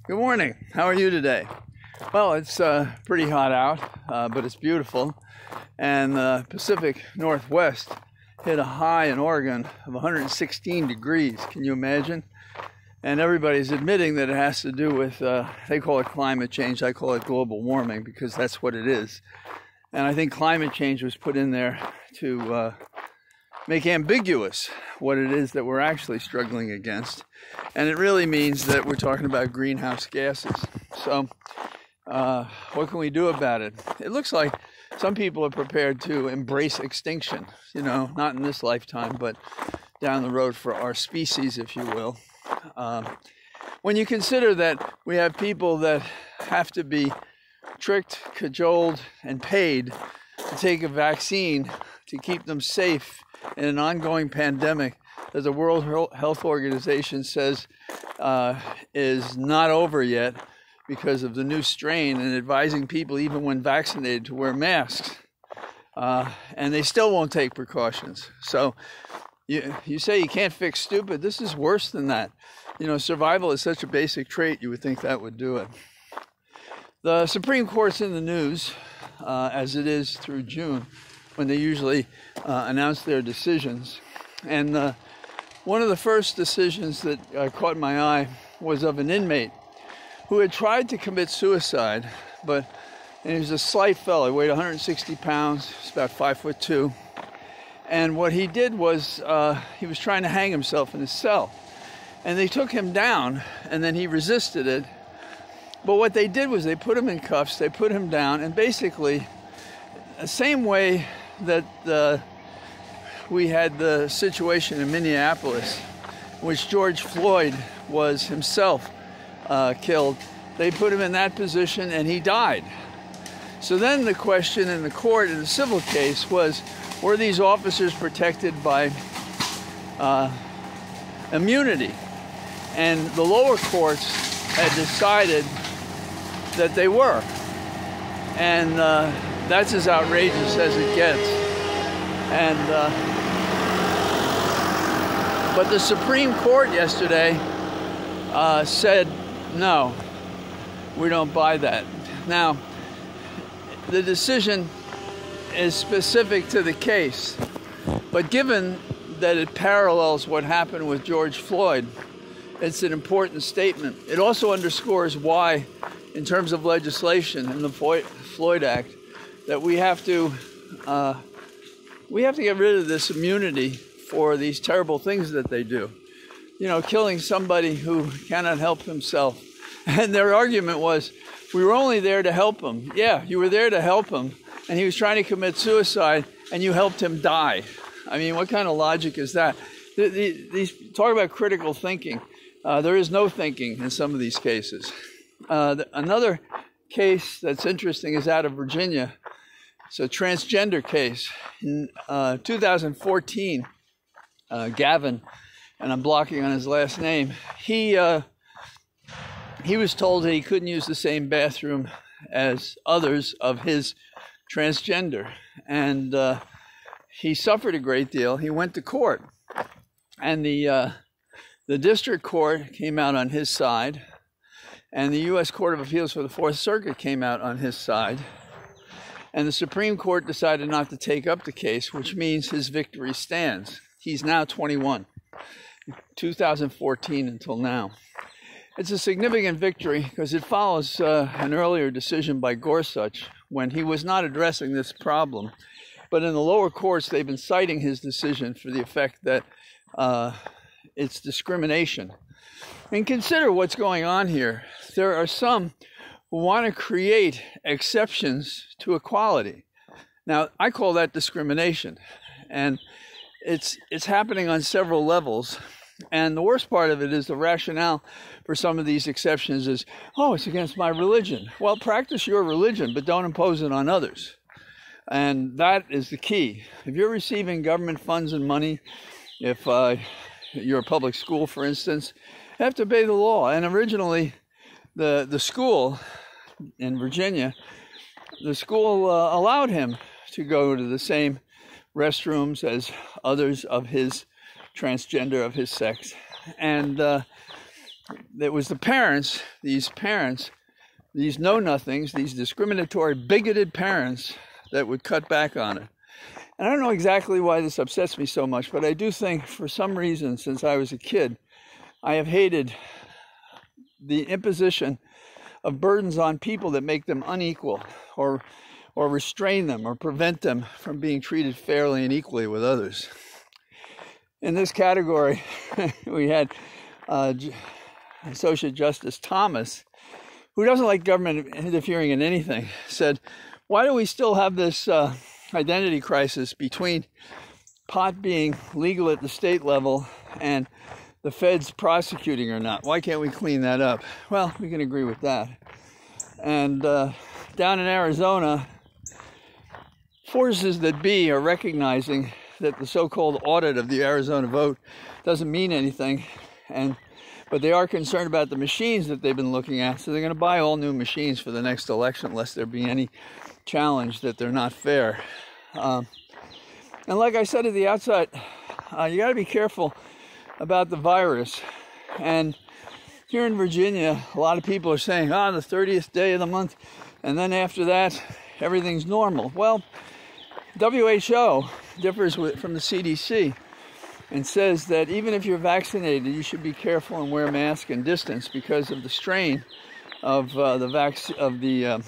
Good morning. How are you today? Well, it's pretty hot out, but it's beautiful. And the Pacific Northwest hit a high in Oregon of 116 degrees. Can you imagine? And everybody's admitting that it has to do with, they call it climate change. I call it global warming because that's what it is. And I think climate change was put in there to make ambiguous what it is that we're actually struggling against. And it really means that we're talking about greenhouse gases. So what can we do about it? It looks like some people are prepared to embrace extinction, you know, not in this lifetime, but down the road for our species, if you will. When you consider that we have people that have to be tricked, cajoled, and paid to take a vaccine to keep them safe in an ongoing pandemic that the World Health Organization says is not over yet because of the new strain, and advising people even when vaccinated to wear masks, and they still won't take precautions. So you say you can't fix stupid. This is worse than that. You know, survival is such a basic trait, you would think that would do it. The Supreme Court's in the news, as it is through June, when they usually announce their decisions. And one of the first decisions that caught my eye was of an inmate who had tried to commit suicide, and he was a slight fellow. He weighed 160 pounds, he's about 5'2". And what he did was he was trying to hang himself in his cell. And they took him down, and then he resisted it. But what they did was they put him in cuffs, they put him down, and basically the same way that we had the situation in Minneapolis, in which George Floyd was himself killed, they put him in that position and he died. So then the question in the court in the civil case was, were these officers protected by immunity? And the lower courts had decided that they were. And that's as outrageous as it gets. And but the Supreme Court yesterday said, no, we don't buy that. Now, the decision is specific to the case, but given that it parallels what happened with George Floyd, it's an important statement. It also underscores why, in terms of legislation in the Floyd Act, that we have to get rid of this immunity for these terrible things that they do. You know, killing somebody who cannot help himself. And their argument was, we were only there to help him. Yeah, you were there to help him, and he was trying to commit suicide, and you helped him die. I mean, what kind of logic is that? These talk about critical thinking. There is no thinking in some of these cases. Another case that's interesting is out of Virginia. It's a transgender case. In 2014, Gavin, and I'm blocking on his last name, he was told that he couldn't use the same bathroom as others of his transgender. And he suffered a great deal. He went to court. And the district court came out on his side. And the U.S. Court of Appeals for the Fourth Circuit came out on his side. And the Supreme Court decided not to take up the case, which means his victory stands. He's now 21, 2014 until now. It's a significant victory because it follows an earlier decision by Gorsuch when he was not addressing this problem. But in the lower courts, they've been citing his decision for the effect that it's discrimination. And consider what's going on here. There are some who want to create exceptions to equality. Now, I call that discrimination. And it's happening on several levels. And the worst part of it is the rationale for some of these exceptions is, oh, it's against my religion. Well, practice your religion, but don't impose it on others. And that is the key. If you're receiving government funds and money, if you're a public school, for instance, you have to obey the law. And originally, the school in Virginia, the school allowed him to go to the same restrooms as others of his transgender, of his sex. And it was the parents, these know-nothings, these discriminatory, bigoted parents that would cut back on it. And I don't know exactly why this upsets me so much, but I do think for some reason, since I was a kid, I have hated the imposition of burdens on people that make them unequal or restrain them or prevent them from being treated fairly and equally with others. In this category, we had Associate Justice Thomas, who doesn't like government interfering in anything, said, why do we still have this identity crisis between pot being legal at the state level and the feds prosecuting or not? Why can't we clean that up? Well, we can agree with that. And down in Arizona, forces that be are recognizing that the so-called audit of the Arizona vote doesn't mean anything, but they are concerned about the machines that they've been looking at, so they're going to buy all new machines for the next election, lest there be any challenge that they're not fair. And like I said at the outset, you got to be careful about the virus. And here in Virginia, a lot of people are saying, the 30th day of the month, and then after that, everything's normal. Well, WHO differs from the CDC and says that even if you're vaccinated, you should be careful and wear a mask and distance because of the strain of the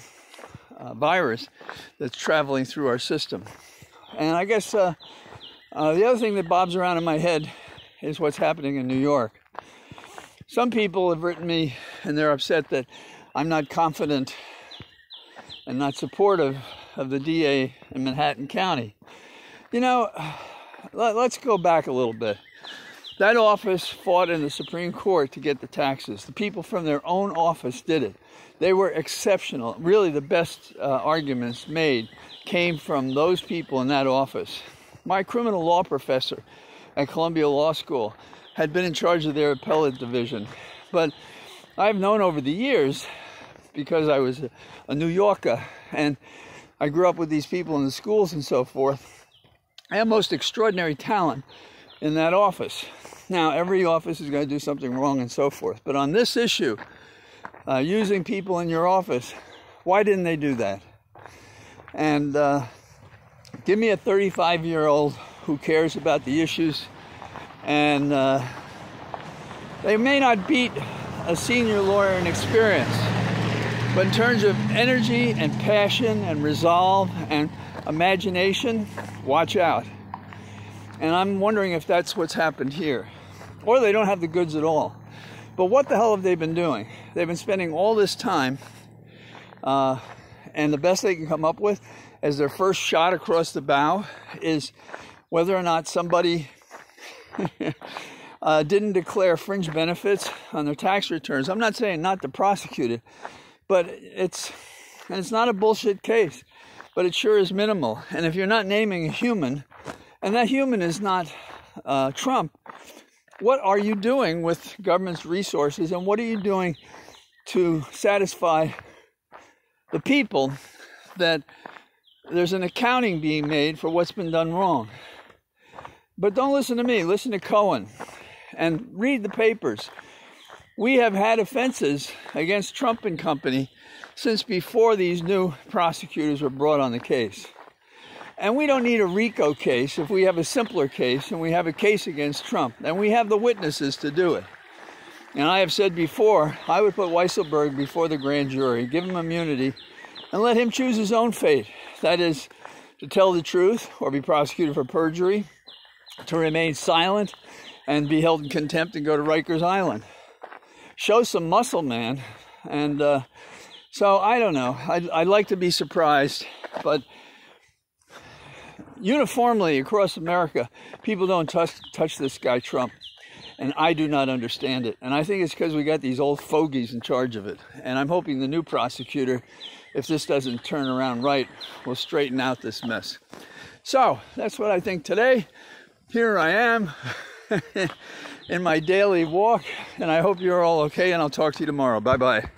virus that's traveling through our system. And I guess the other thing that bobs around in my head is what's happening in New York. Some people have written me and they're upset that I'm not confident and not supportive of the DA in Manhattan County. You know, let's go back a little bit. That office fought in the Supreme Court to get the taxes. The people from their own office did it. They were exceptional. Really, the best arguments made came from those people in that office. My criminal law professor at Columbia Law School had been in charge of their appellate division. But I've known over the years, because I was a New Yorker and I grew up with these people in the schools and so forth, I have most extraordinary talent in that office. Now, every office is going to do something wrong and so forth. But on this issue, using people in your office, why didn't they do that? And give me a 35-year-old who cares about the issues, and they may not beat a senior lawyer in experience, but in terms of energy and passion and resolve and imagination, watch out. And I'm wondering if that's what's happened here. Or they don't have the goods at all. But what the hell have they been doing? They've been spending all this time, and the best they can come up with as their first shot across the bow is whether or not somebody didn't declare fringe benefits on their tax returns. I'm not saying not to prosecute it, but it's not a bullshit case, but it sure is minimal. And if you're not naming a human, and that human is not Trump, what are you doing with government's resources, and what are you doing to satisfy the people that there's an accounting being made for what's been done wrong? But don't listen to me, listen to Cohen and read the papers. We have had offenses against Trump and company since before these new prosecutors were brought on the case. And we don't need a RICO case if we have a simpler case and we have a case against Trump. And we have the witnesses to do it. And I have said before, I would put Weisselberg before the grand jury, give him immunity, and let him choose his own fate. That is, to tell the truth or be prosecuted for perjury, to remain silent and be held in contempt and go to Rikers Island. Show some muscle, man. And so I don't know. I'd like to be surprised, but uniformly across America, people don't touch this guy Trump. And I do not understand it. And I think it's because we got these old fogies in charge of it. And I'm hoping the new prosecutor, if this doesn't turn around right, will straighten out this mess. So that's what I think today. Here I am in my daily walk, and I hope you're all okay, and I'll talk to you tomorrow. Bye-bye.